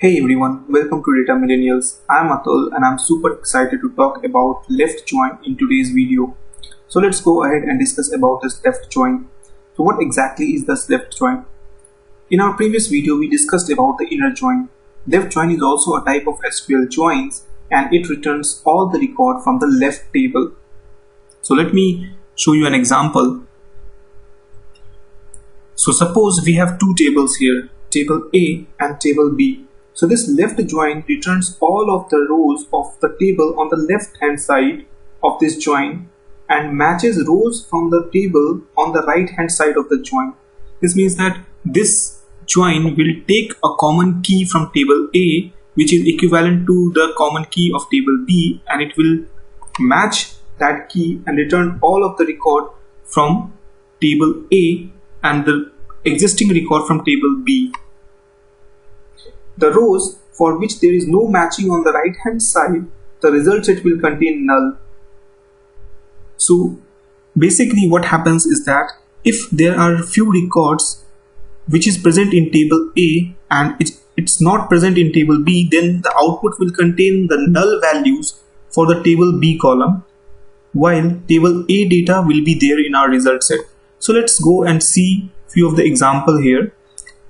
Hey everyone, welcome to Data Millennials. I'm Atul and I'm super excited to talk about left join in today's video. So let's go ahead and discuss about this left join. So what exactly is this left join? In our previous video, we discussed about the inner join. Left join is also a type of SQL joins and it returns all the record from the left table. So let me show you an example. So suppose we have two tables here, table A and table B. So this left join returns all of the rows of the table on the left hand side of this join and matches rows from the table on the right hand side of the join. This means that this join will take a common key from table A, which is equivalent to the common key of table B, and it will match that key and return all of the record from table A and the existing record from table B. The rows for which there is no matching on the right hand side, the result set will contain null. So basically what happens is that if there are few records which is present in table A and it's not present in table B, then the output will contain the null values for the table B column, while table A data will be there in our result set. So let's go and see few of the example here.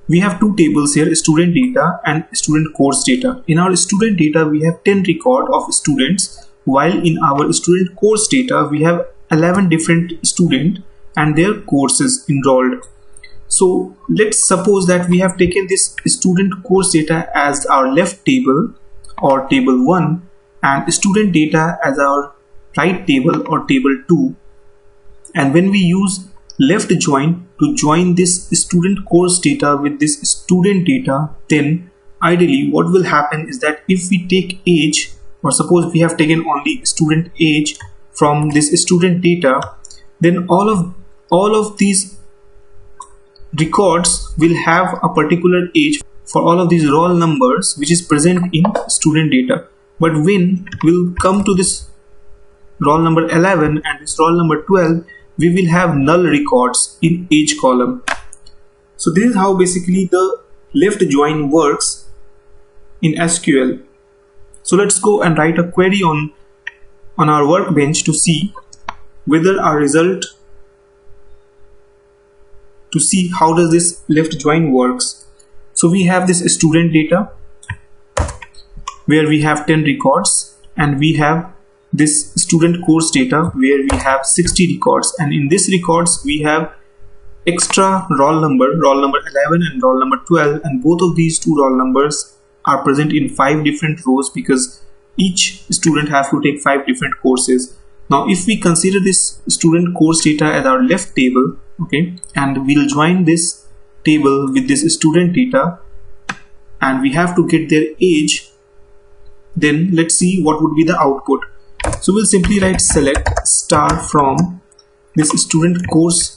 We have two tables here, student data and student course data. In our student data, we have 10 record of students, while in our student course data, we have 11 different students and their courses enrolled. So let's suppose that we have taken this student course data as our left table or table 1 and student data as our right table or table 2. And when we use left join to join this student course data with this student data, then ideally what will happen is that if we take age, or suppose we have taken only student age from this student data, then all of these records will have a particular age for all of these roll numbers which is present in student data. But when we'll come to this roll number 11 and this roll number 12, we will have null records in age column. So this is how basically the left join works in SQL. So let's go and write a query on our workbench to see whether our result, to see how does this left join works. So we have this student data where we have 10 records, and we have this student course data where we have 60 records, and in this records we have extra roll number 11 and roll number 12, and both of these two roll numbers are present in 5 different rows because each student has to take 5 different courses. Now if we consider this student course data as our left table, okay, and we'll join this table with this student data and we have to get their age, then let's see what would be the output. So we'll simply write select star from this student course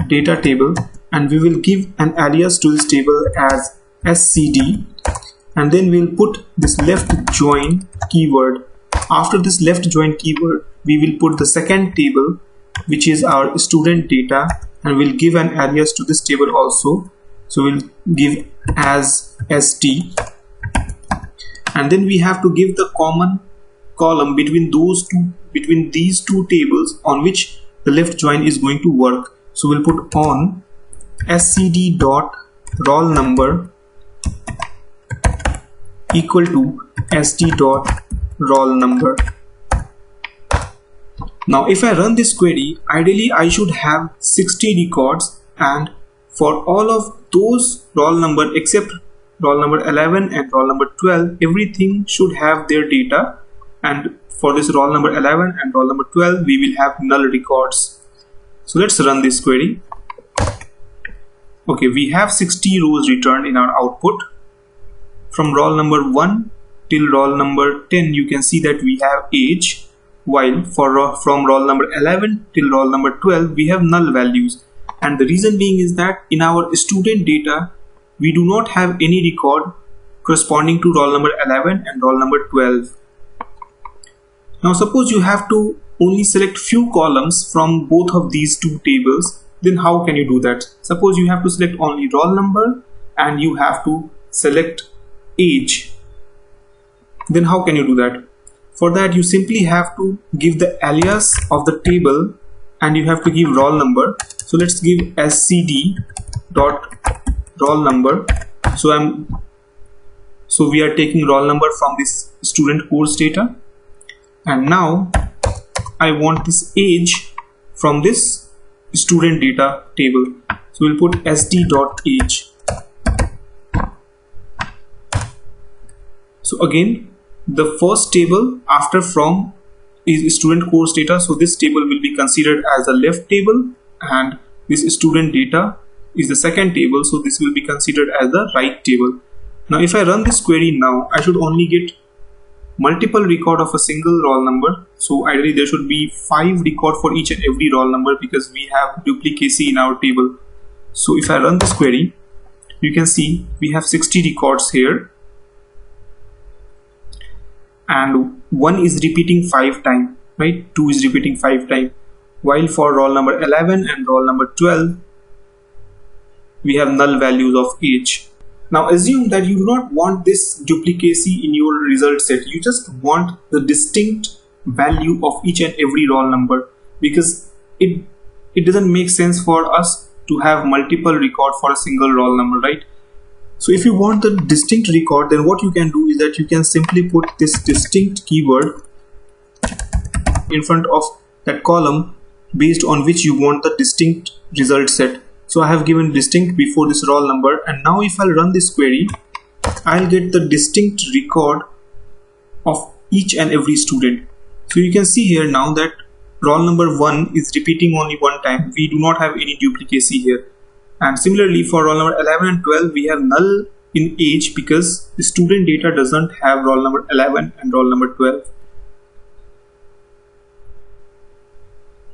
data table, and we will give an alias to this table as scd, and then we'll put this left join keyword. After this left join keyword, we will put the second table which is our student data, and we'll give an alias to this table also. So we'll give as st, and then we have to give the common column between these two tables on which the left join is going to work. So we'll put on scd dot roll number equal to st dot roll number. Now if I run this query, ideally I should have 60 records, and for all of those roll number except roll number 11 and roll number 12, everything should have their data. And for this roll number 11 and roll number 12, we will have null records. So let's run this query. Okay, we have 60 rows returned in our output. From roll number 1 till roll number 10, you can see that we have age, while from roll number 11 till roll number 12, we have null values. And the reason being is that in our student data, we do not have any record corresponding to roll number 11 and roll number 12. Now suppose you have to only select few columns from both of these two tables, then how can you do that? Suppose you have to select only roll number and you have to select age, then how can you do that? For that, you simply have to give the alias of the table and you have to give roll number. So let's give scd dot roll number. So we are taking roll number from this student course data, and now I want this age from this student data table. So we'll put sd dot age. So again, the first table after from is student course data, so this table will be considered as the left table, and this student data is the second table, so this will be considered as the right table. Now if I run this query now, I should only get multiple record of a single roll number. So ideally there should be 5 record for each and every roll number because we have duplicacy in our table. So if I run this query, you can see we have 60 records here, and 1 is repeating 5 times, right? 2 is repeating 5 times, while for roll number 11 and roll number 12 we have null values of age. Now assume that you do not want this duplicacy in your result set, you just want the distinct value of each and every roll number, because it doesn't make sense for us to have multiple record for a single roll number, right? So if you want the distinct record, then what you can do is that you can simply put this distinct keyword in front of that column based on which you want the distinct result set. So I have given distinct before this roll number, and now if I'll run this query, I'll get the distinct record of each and every student. So you can see here now that roll number 1 is repeating only 1 time. We do not have any duplicacy here. And similarly for roll number 11 and 12 we have null in age because the student data doesn't have roll number 11 and roll number 12.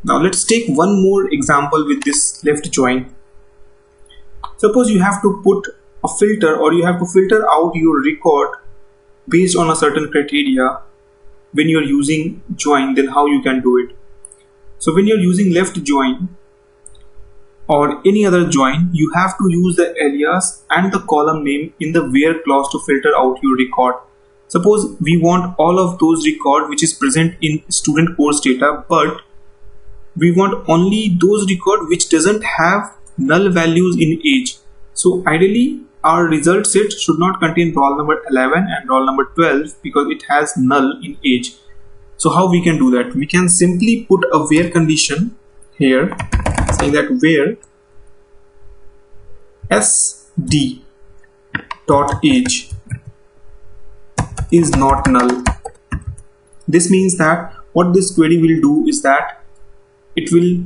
Now let's take one more example with this left join. Suppose you have to put a filter, or you have to filter out your record based on a certain criteria when you're using join, then how you can do it. So when you're using left join or any other join, you have to use the alias and the column name in the where clause to filter out your record. Suppose we want all of those record which is present in student course data, but we want only those record which doesn't have null values in age. So ideally our result set should not contain roll number 11 and roll number 12 because it has null in age. So how we can do that? We can simply put a where condition here saying that where sd dot age is not null. This means that what this query will do is that it will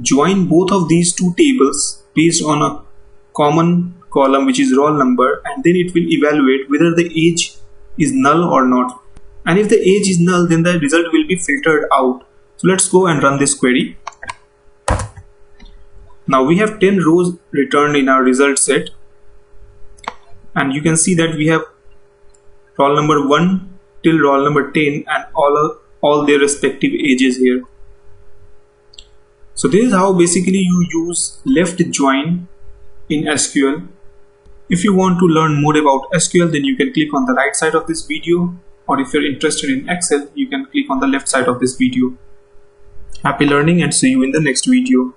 join both of these two tables based on a common column which is roll number, and then it will evaluate whether the age is null or not. And if the age is null, then the result will be filtered out. So let's go and run this query. Now we have 10 rows returned in our result set, and you can see that we have roll number 1 till roll number 10 and all their respective ages here. So this is how basically you use left join in SQL. If you want to learn more about SQL, then you can click on the right side of this video, or if you're interested in Excel, you can click on the left side of this video. Happy learning and see you in the next video.